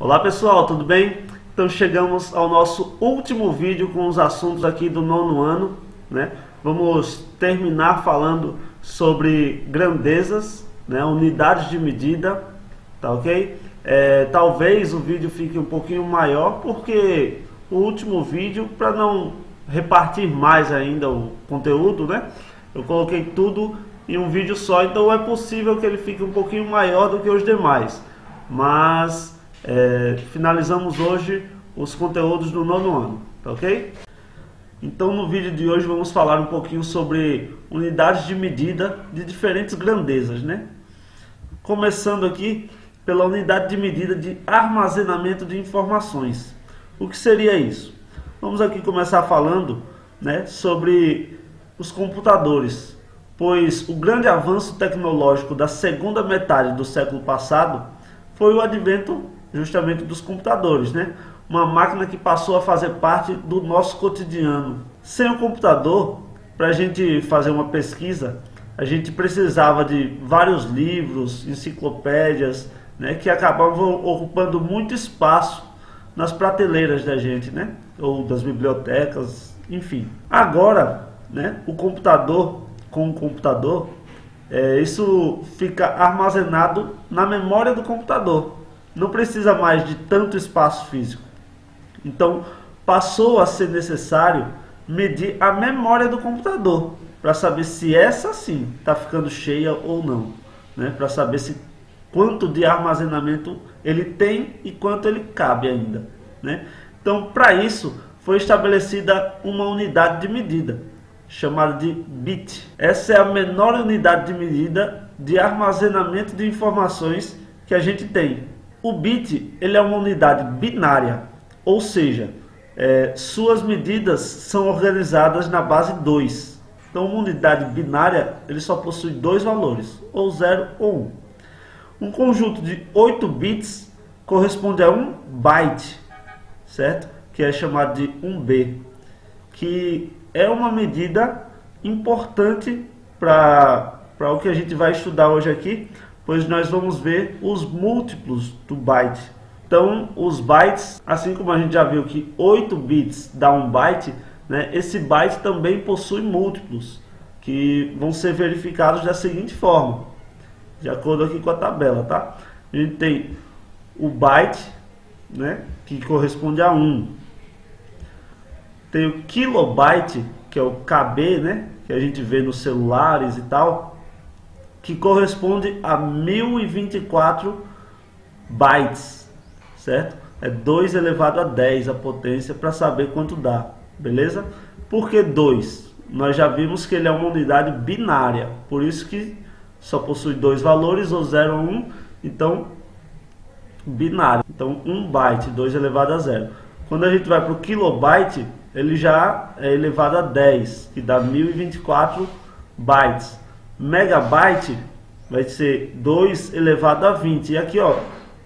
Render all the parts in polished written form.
Olá pessoal, tudo bem? Então chegamos ao nosso último vídeo com os assuntos aqui do nono ano, né? Vamos terminar falando sobre grandezas, né? Unidades de medida, tá ok? Talvez o vídeo fique um pouquinho maior porque o último vídeo, para não repartir mais ainda o conteúdo, né? Eu coloquei tudo em um vídeo só, então é possível que ele fique um pouquinho maior do que os demais, mas finalizamos hoje os conteúdos do nono ano, tá ok? Então no vídeo de hoje vamos falar um pouquinho sobre unidades de medida de diferentes grandezas, né? Começando aqui pela unidade de medida de armazenamento de informações. O que seria isso? Vamos aqui começar falando, né, sobre os computadores, pois o grande avanço tecnológico da segunda metade do século passado foi o advento justamente dos computadores, né? Uma máquina que passou a fazer parte do nosso cotidiano. Sem o computador, para a gente fazer uma pesquisa, a gente precisava de vários livros, enciclopédias, né, que acabavam ocupando muito espaço nas prateleiras da gente, né, ou das bibliotecas, enfim. Agora, né, com o computador, isso fica armazenado na memória do computador. Não precisa mais de tanto espaço físico. Então, passou a ser necessário medir a memória do computador para saber se essa sim está ficando cheia ou não, né? Para saber quanto de armazenamento ele tem e quanto ele cabe ainda, né? Então, para isso, foi estabelecida uma unidade de medida, chamada de bit. Essa é a menor unidade de medida de armazenamento de informações que a gente tem. O bit, ele é uma unidade binária, ou seja, suas medidas são organizadas na base 2. Então, uma unidade binária, ele só possui dois valores, ou 0 ou 1. Um conjunto de 8 bits corresponde a 1 byte, certo? Que é chamado de 1B, que é uma medida importante para o que a gente vai estudar hoje aqui, pois nós vamos ver os múltiplos do byte. Então, os bytes, assim como a gente já viu que 8 bits dá 1 byte, né, esse byte também possui múltiplos, que vão ser verificados da seguinte forma, de acordo aqui com a tabela, tá? A gente tem o byte, né, que corresponde a 1. Tem o kilobyte, que é o KB, né, que a gente vê nos celulares e tal, que corresponde a 1024 bytes, certo? É 2 elevado a 10 a potência, para saber quanto dá, beleza? Por que 2? Nós já vimos que ele é uma unidade binária, por isso que só possui dois valores, ou 0 ou 1, então binário. Então 1 byte, 2 elevado a 0. Quando a gente vai para o kilobyte, ele já é elevado a 10, que dá 1024 bytes. Megabyte vai ser 2 elevado a 20. E aqui, ó,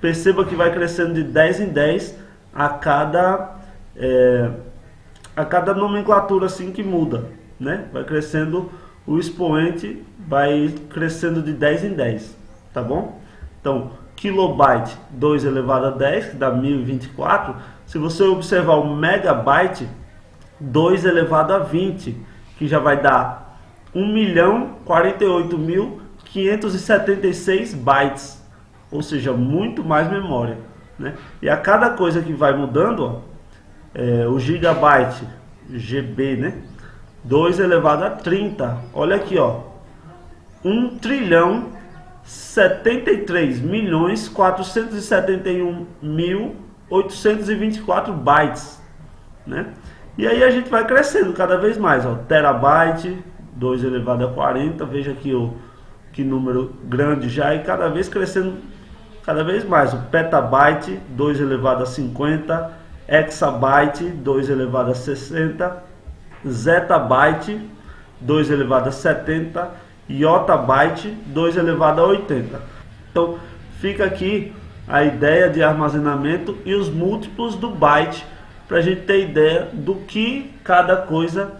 perceba que vai crescendo de 10 em 10 a cada nomenclatura assim que muda, né? Vai crescendo, o expoente vai crescendo de 10 em 10, tá bom? Então, kilobyte, 2 elevado a 10, que dá 1024. Se você observar o megabyte, 2 elevado a 20, que já vai dar 1.048.576 bytes, ou seja, muito mais memória, né? E a cada coisa que vai mudando, ó, o gigabyte, GB, né? 2 elevado a 30, olha aqui, ó, 1.073.471.824 bytes, né? E aí a gente vai crescendo cada vez mais, ó, terabyte, 2 elevado a 40, veja aqui que número grande já, e cada vez crescendo cada vez mais. O petabyte, 2 elevado a 50, hexabyte, 2 elevado a 60, zettabyte, 2 elevado a 70, yottabyte, 2 elevado a 80. Então fica aqui a ideia de armazenamento e os múltiplos do byte, para a gente ter ideia do que cada coisa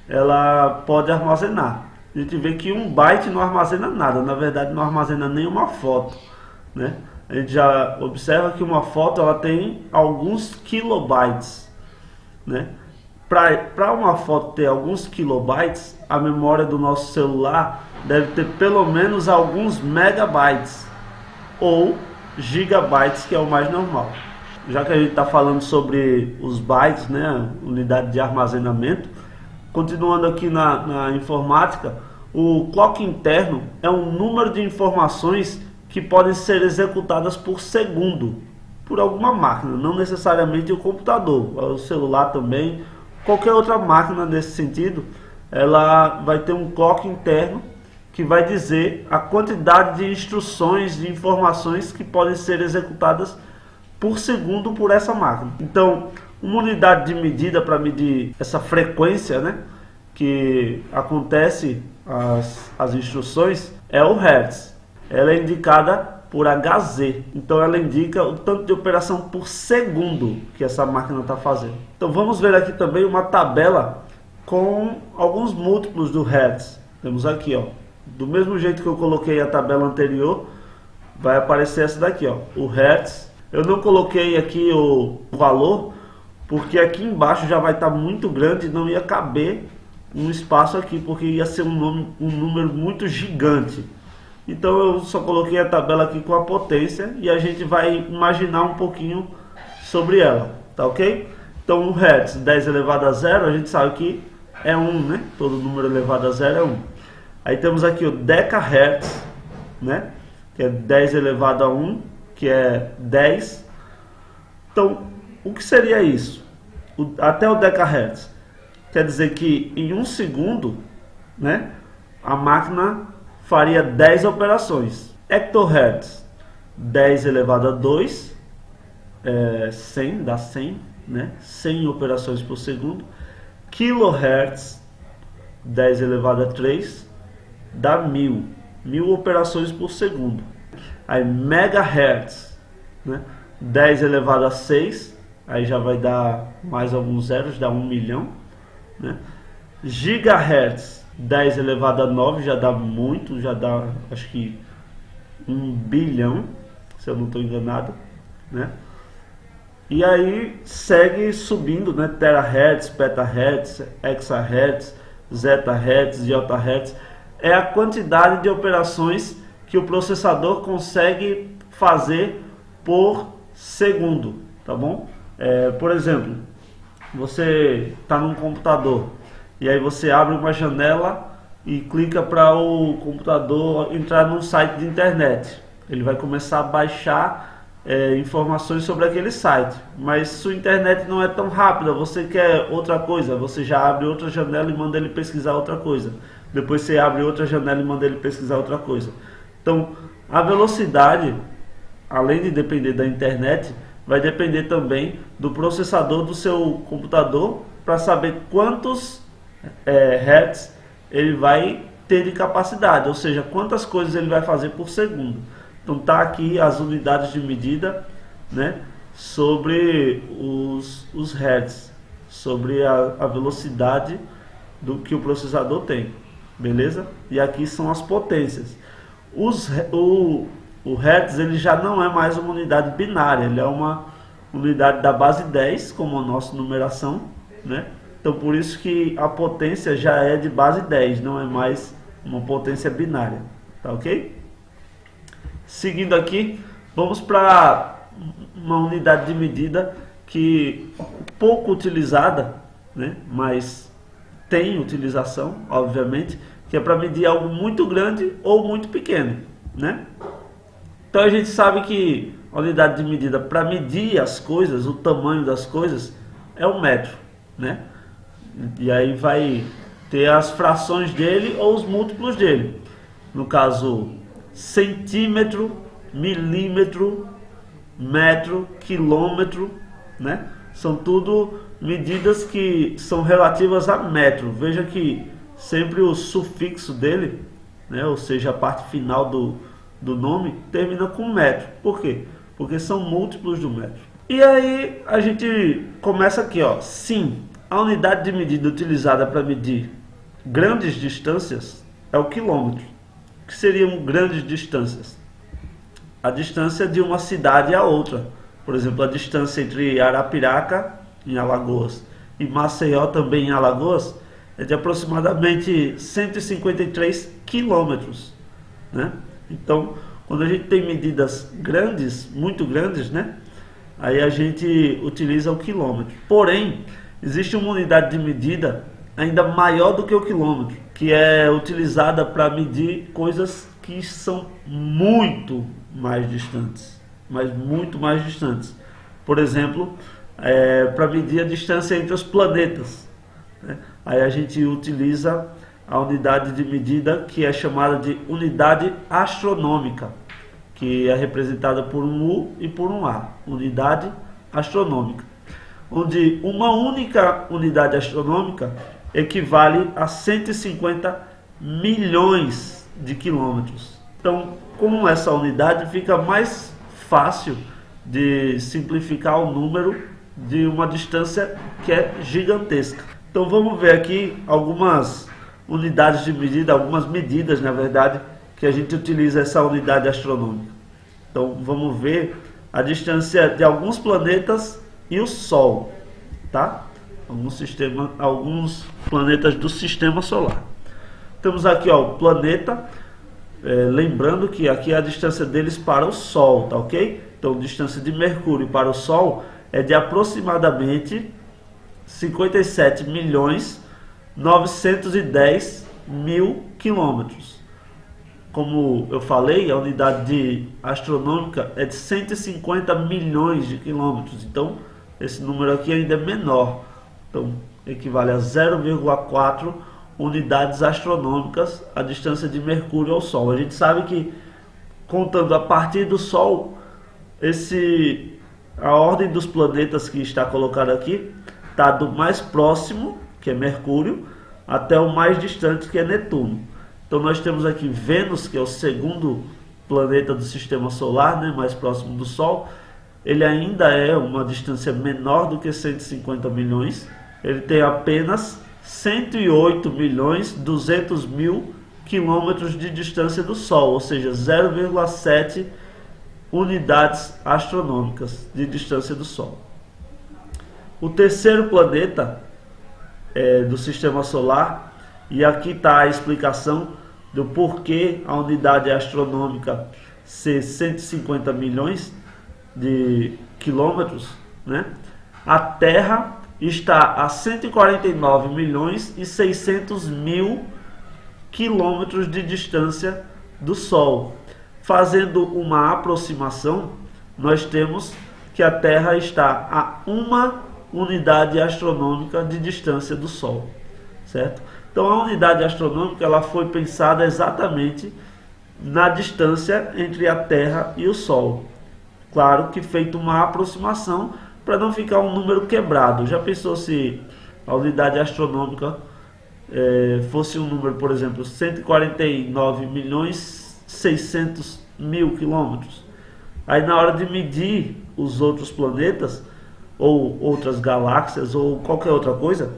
ela pode armazenar. A gente vê que 1 byte não armazena nada, na verdade não armazena nenhuma foto, né? a gente já observa que uma foto ela tem alguns kilobytes, né? Para uma foto ter alguns kilobytes, a memória do nosso celular deve ter pelo menos alguns megabytes ou gigabytes, que é o mais normal. Já que a gente está falando sobre os bytes, né, unidade de armazenamento, continuando aqui na informática, o clock interno é um número de informações que podem ser executadas por segundo por alguma máquina, não necessariamente o computador, o celular também, qualquer outra máquina nesse sentido, ela vai ter um clock interno que vai dizer a quantidade de instruções, de informações que podem ser executadas por segundo por essa máquina. Então, uma unidade de medida para medir essa frequência, né, que acontece as instruções, é o Hertz. Ela é indicada por Hz, então ela indica o tanto de operação por segundo que essa máquina está fazendo. Então vamos ver aqui também uma tabela com alguns múltiplos do Hertz. Temos aqui, ó, do mesmo jeito que eu coloquei a tabela anterior, vai aparecer essa daqui, ó, o Hertz. Eu não coloquei aqui o valor, porque aqui embaixo já vai estar muito grande e não ia caber um espaço aqui, porque ia ser um número muito gigante. Então eu só coloquei a tabela aqui com a potência e a gente vai imaginar um pouquinho sobre ela, tá ok? Então o Hertz 10 elevado a 0, a gente sabe que é 1, né? Todo número elevado a 0 é 1. Aí temos aqui o Decahertz, né? Que é 10 elevado a 1, que é 10. Então, o que seria isso? Até o Decahertz. Quer dizer que em 1 segundo, né, a máquina faria 10 operações. Hectohertz, 10 elevado a 2, 100, dá 100, né? 100 operações por segundo. Kilohertz, 10 elevado a 3, dá 1000 operações por segundo. Aí Megahertz, né? 10 elevado a 6, aí já vai dar mais alguns zeros, dá 1 milhão, né? Gigahertz, 10 elevado a 9, já dá muito, já dá acho que 1 bilhão, se eu não estou enganado, né? E aí segue subindo, né? Terahertz, petahertz, hexahertz, zetahertz, iotahertz. É a quantidade de operações que o processador consegue fazer por segundo, tá bom? Por exemplo, você está num computador e aí você abre uma janela e clica para o computador entrar num site de internet. Ele vai começar a baixar informações sobre aquele site, mas sua internet não é tão rápida, você quer outra coisa, você já abre outra janela e manda ele pesquisar outra coisa. Depois você abre outra janela e manda ele pesquisar outra coisa. Então, a velocidade, além de depender da internet, vai depender também do processador do seu computador para saber quantos hertz ele vai ter de capacidade, ou seja, quantas coisas ele vai fazer por segundo. Então tá aqui as unidades de medida, né, sobre os hertz, sobre a velocidade do que o processador tem, beleza? E aqui são as potências. O hertz ele já não é mais uma unidade binária, ele é uma unidade da base 10, como a nossa numeração, né? Então por isso que a potência já é de base 10, não é mais uma potência binária, tá ok? Seguindo aqui, vamos para uma unidade de medida que pouco utilizada, né? Mas tem utilização, obviamente, que é para medir algo muito grande ou muito pequeno, né? Então a gente sabe que a unidade de medida para medir as coisas, o tamanho das coisas, é o metro, né? E aí vai ter as frações dele ou os múltiplos dele. No caso, centímetro, milímetro, metro, quilômetro, né? São tudo medidas que são relativas a metro. Veja que sempre o sufixo dele, né, ou seja, a parte final do nome, termina com metro. Por quê? Porque são múltiplos do metro. E aí a gente começa aqui, ó. Sim, a unidade de medida utilizada para medir grandes distâncias é o quilômetro. O que seriam grandes distâncias? a distância de uma cidade a outra. Por exemplo, a distância entre Arapiraca, em Alagoas, e Maceió, também em Alagoas, é de aproximadamente 153 quilômetros, né? Então, quando a gente tem medidas grandes, muito grandes, né? Aí a gente utiliza o quilômetro. Porém, existe uma unidade de medida ainda maior do que o quilômetro, que é utilizada para medir coisas que são muito mais distantes, mas muito mais distantes. Por exemplo, para medir a distância entre os planetas, né? Aí a gente utiliza a unidade de medida que é chamada de unidade astronômica, que é representada por um U e por um A, unidade astronômica, onde uma única unidade astronômica equivale a 150 milhões de quilômetros. Então, com essa unidade fica mais fácil de simplificar o número de uma distância que é gigantesca. Então vamos ver aqui algumas unidades de medida, algumas medidas, na verdade, que a gente utiliza essa unidade astronômica. Então vamos ver a distância de alguns planetas e o Sol, tá? Alguns planetas do Sistema Solar. Temos aqui, ó, o planeta, lembrando que aqui é a distância deles para o Sol, tá ok? Então a distância de Mercúrio para o Sol é de aproximadamente 57.910.000 quilômetros. Como eu falei, a unidade astronômica é de 150 milhões de quilômetros. Então, esse número aqui ainda é menor. Então, equivale a 0,4 unidades astronômicas a distância de Mercúrio ao Sol. A gente sabe que, contando a partir do Sol, a ordem dos planetas que está colocada aqui está do mais próximo, que é Mercúrio, até o mais distante, que é Netuno. Então nós temos aqui Vênus, que é o segundo planeta do Sistema Solar, né, mais próximo do Sol. Ele ainda é uma distância menor do que 150 milhões. Ele tem apenas 108.200.000 quilômetros de distância do Sol, ou seja, 0,7 unidades astronômicas de distância do Sol. O terceiro planeta do Sistema Solar, e aqui está a explicação do porquê a unidade astronômica ser 150 milhões de quilômetros, né? A Terra está a 149.600.000 quilômetros de distância do Sol. Fazendo uma aproximação, nós temos que a Terra está a uma unidade astronômica de distância do Sol, certo? Então a unidade astronômica ela foi pensada exatamente na distância entre a Terra e o Sol. Claro que feito uma aproximação para não ficar um número quebrado. Já pensou se a unidade astronômica fosse um número, por exemplo, 149.600.000 quilômetros? Aí na hora de medir os outros planetas, ou outras galáxias, ou qualquer outra coisa,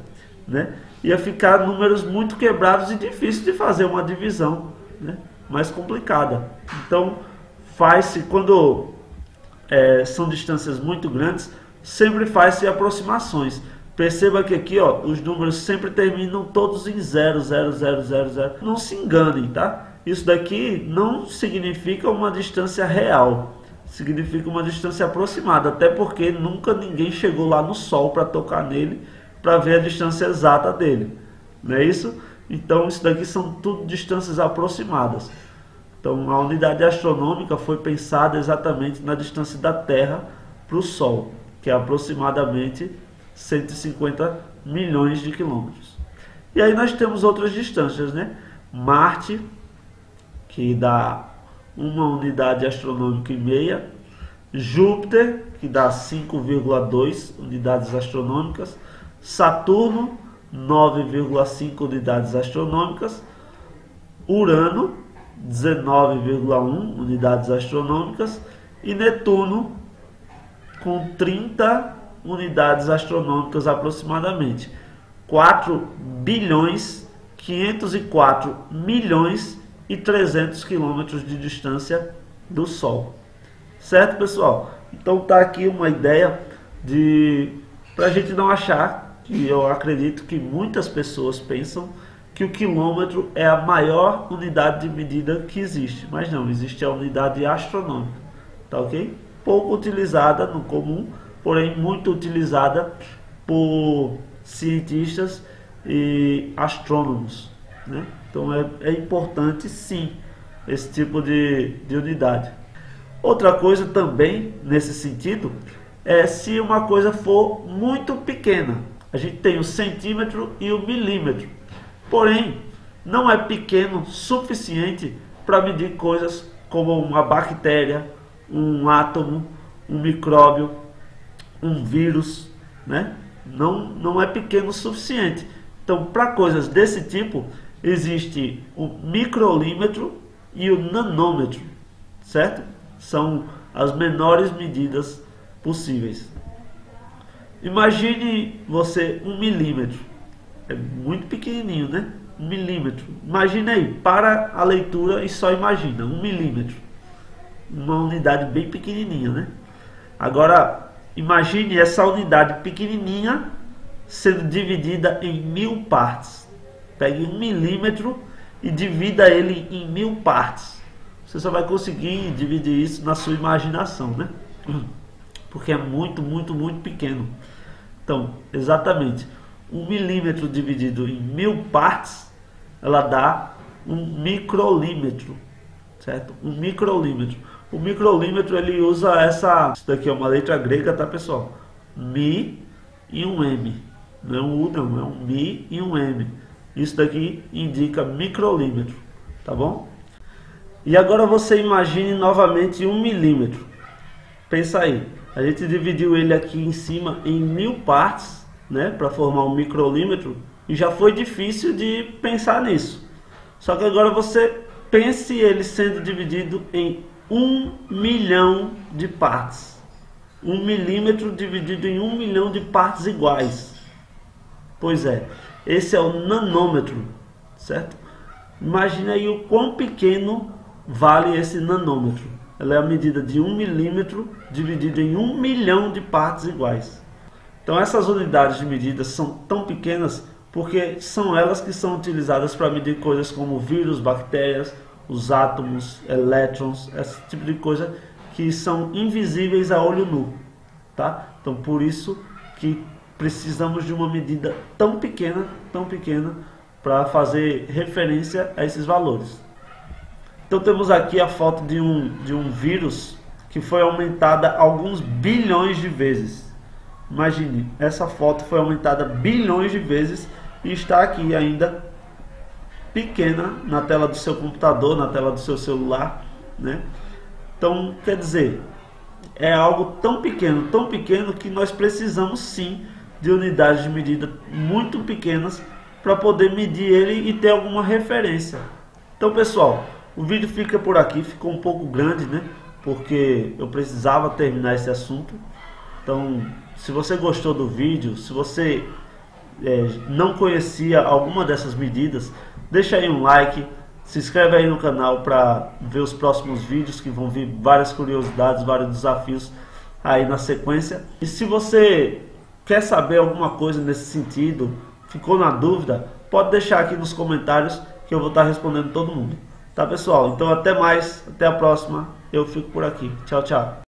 né, ia ficar números muito quebrados e difícil de fazer uma divisão, né, mais complicada. Então, faz-se, quando são distâncias muito grandes, sempre faz-se aproximações. Perceba que aqui, ó, os números sempre terminam todos em 0, 0, 0, 0, 0. Não se enganem, tá? Isso daqui não significa uma distância real. Significa uma distância aproximada, até porque nunca ninguém chegou lá no Sol para tocar nele, para ver a distância exata dele, não é isso? Então isso daqui são tudo distâncias aproximadas. Então a unidade astronômica foi pensada exatamente na distância da Terra para o Sol, que é aproximadamente 150 milhões de quilômetros. E aí nós temos outras distâncias, né? Marte, que dá uma unidade astronômica e meia, Júpiter, que dá 5,2 unidades astronômicas, Saturno, 9,5 unidades astronômicas, Urano, 19,1 unidades astronômicas e Netuno, com 30 unidades astronômicas aproximadamente. 4 bilhões 504 milhões e 300 quilômetros de distância do Sol. Certo, pessoal? Então tá aqui uma ideia para a gente não achar, que eu acredito que muitas pessoas pensam que o quilômetro é a maior unidade de medida que existe, mas não, existe a unidade astronômica, tá ok? Pouco utilizada no comum, porém muito utilizada por cientistas e astrônomos, né? Então é importante sim esse tipo de unidade. Outra coisa também nesse sentido é se uma coisa for muito pequena. A gente tem o centímetro e o milímetro, porém não é pequeno suficiente para medir coisas como uma bactéria, um átomo, um micróbio, um vírus, né? Não é pequeno o suficiente. Então, para coisas desse tipo, existe o microlímetro e o nanômetro, certo? São as menores medidas possíveis. Imagine você 1 milímetro, é muito pequenininho, né? 1 milímetro. Imagine aí, para a leitura e só imagina 1 milímetro, uma unidade bem pequenininha, né? Agora imagine essa unidade pequenininha sendo dividida em 1000 partes. Pegue 1 milímetro e divida ele em 1000 partes. Você só vai conseguir dividir isso na sua imaginação, né? Porque é muito pequeno. Então, exatamente, 1 milímetro dividido em 1000 partes, ela dá um microlímetro, certo? Um microlímetro. O microlímetro ele usa isso daqui é uma letra grega, tá, pessoal? Mi e um M. Não é um U, não, é um Mi e um M. Isso daqui indica microlímetro, tá bom? E agora você imagine novamente 1 milímetro. Pensa aí, a gente dividiu ele aqui em cima em 1000 partes, né, para formar um microlímetro, e já foi difícil de pensar nisso. Só que agora você pense ele sendo dividido em 1 milhão de partes. 1 milímetro dividido em 1 milhão de partes iguais. Pois é, esse é o nanômetro, certo? Imagina aí o quão pequeno vale esse nanômetro. Ela é a medida de 1 milímetro dividido em 1 milhão de partes iguais. Então essas unidades de medida são tão pequenas porque são elas que são utilizadas para medir coisas como vírus, bactérias, os átomos, elétrons, esse tipo de coisa que são invisíveis a olho nu, tá? Então por isso que precisamos de uma medida tão pequena para fazer referência a esses valores. Então temos aqui a foto de um vírus que foi aumentada alguns bilhões de vezes. Imagine, essa foto foi aumentada bilhões de vezes e está aqui ainda pequena na tela do seu computador, na tela do seu celular, né? Então, quer dizer, é algo tão pequeno que nós precisamos sim de unidades de medida muito pequenas para poder medir ele e ter alguma referência. Então, pessoal, o vídeo fica por aqui, ficou um pouco grande, né? Porque eu precisava terminar esse assunto. Então, se você gostou do vídeo, se você não conhecia alguma dessas medidas, deixa aí um like, se inscreve aí no canal para ver os próximos vídeos, que vão vir várias curiosidades, vários desafios aí na sequência. E se você quer saber alguma coisa nesse sentido, ficou na dúvida, pode deixar aqui nos comentários que eu vou estar respondendo todo mundo. Tá, pessoal? Então até mais, até a próxima. Eu fico por aqui. Tchau, tchau.